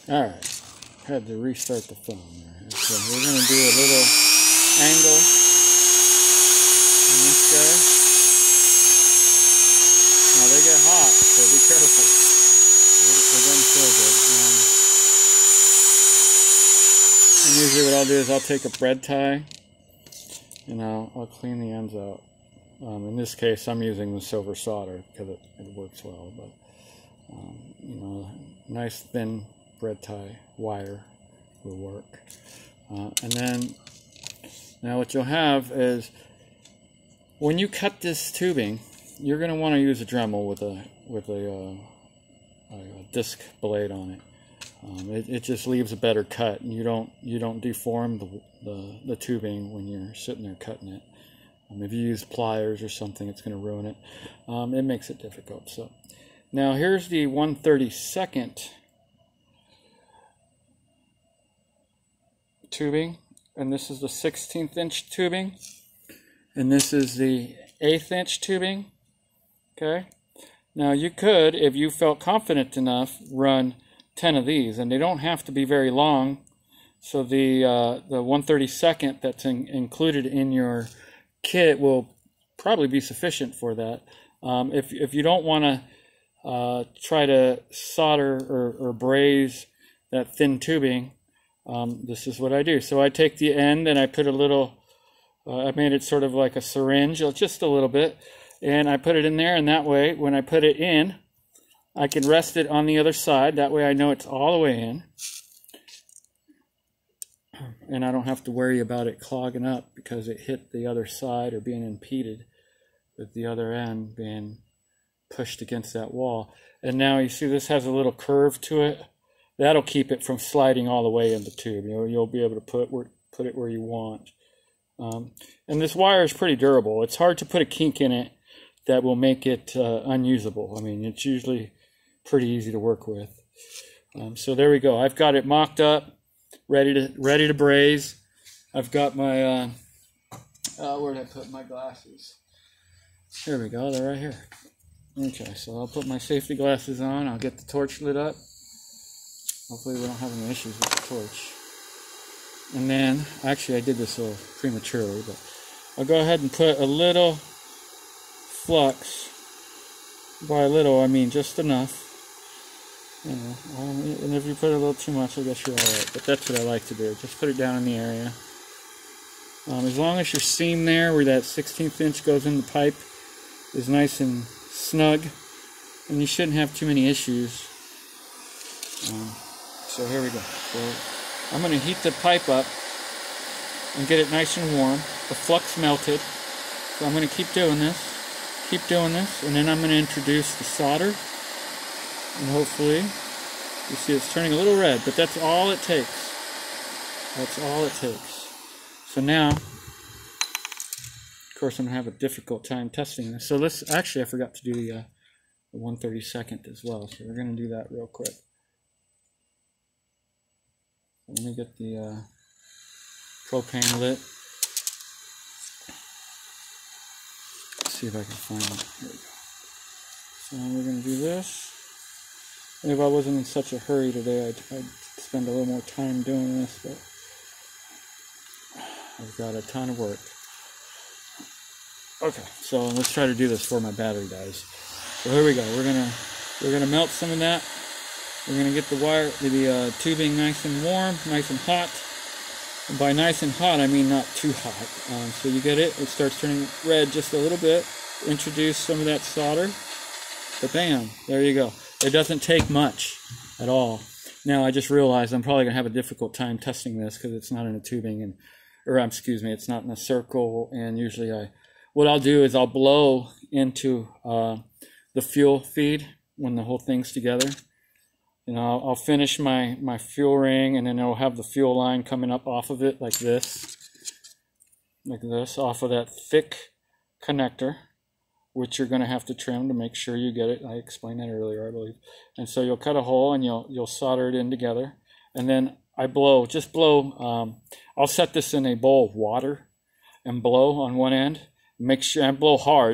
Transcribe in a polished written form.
Alright, had to restart the phone there. So we're going to do a little angle on this guy. Now they get hot, so be careful. It doesn't feel good. And usually what I'll do is I'll take a bread tie and I'll clean the ends out. In this case, I'm using the silver solder because it works well. But you know, nice thin bread tie wire will work. And then now what you'll have is when you cut this tubing, you're going to want to use a Dremel with a disc blade on it. It just leaves a better cut, and you don't deform the tubing when you're sitting there cutting it. If you use pliers or something, it's going to ruin it. It makes it difficult. So now here's the 1/32 tubing, and this is the 16th inch tubing, and this is the 1/8 inch tubing. Okay, now you could, if you felt confident enough, run 10 of these, and they don't have to be very long. So the 1/32 that's included in your kit will probably be sufficient for that. If you don't want to try to solder or braze that thin tubing, this is what I do. So I take the end and I put a little, I made it sort of like a syringe, just a little bit, and I put it in there, and that way when I put it in, I can rest it on the other side. That way I know it's all the way in, and I don't have to worry about it clogging up because it hit the other side or being impeded with the other end being pushed against that wall. And now you see this has a little curve to it. That'll keep it from sliding all the way in the tube. You'll be able to put it where you want. And this wire is pretty durable. It's hard to put a kink in it that will make it unusable. I mean, it's usually pretty easy to work with. So there we go. I've got it mocked up, ready to braze. I've got my where did I put my glasses? Here we go. They're right here. Okay, so I'll put my safety glasses on. I'll get the torch lit up. Hopefully we don't have any issues with the torch. And then, actually I did this a little prematurely, but I'll go ahead and put a little flux. By a little, I mean just enough. You know, and if you put a little too much, I guess you're alright. But that's what I like to do. Just put it down in the area. As long as your seam there, where that 16th inch goes in the pipe, is nice and snug, and you shouldn't have too many issues. So here we go. So I'm going to heat the pipe up and get it nice and warm. The flux melted. So I'm going to keep doing this, and then I'm going to introduce the solder. And hopefully, you see it's turning a little red, but that's all it takes. That's all it takes. So now, of course, I'm going to have a difficult time testing this. So let's, actually I forgot to do the 1/32 as well. So we're going to do that real quick. Let me get the propane lit. Let's see if I can find it. Here we go. So we're going to do this. And if I wasn't in such a hurry today, I'd spend a little more time doing this, but I've got a ton of work. Okay, so let's try to do this before my battery dies. So here we go. We're gonna melt some of that. We're going to get the tubing nice and warm, nice and hot. And by nice and hot, I mean not too hot. So you get it starts turning red just a little bit. Introduce some of that solder. But bam, there you go. It doesn't take much at all. Now I just realized I'm probably going to have a difficult time testing this because it's not in a tubing, excuse me, it's not in a circle. And usually what I'll do is I'll blow into the fuel feed when the whole thing's together. You know, I'll finish my fuel ring, and then it'll have the fuel line coming up off of it like this, off of that thick connector, which you're going to have to trim to make sure you get it. I explained that earlier, I believe. And so you'll cut a hole and you'll solder it in together, and then I blow. I'll set this in a bowl of water and blow on one end. Make sure I blow hard.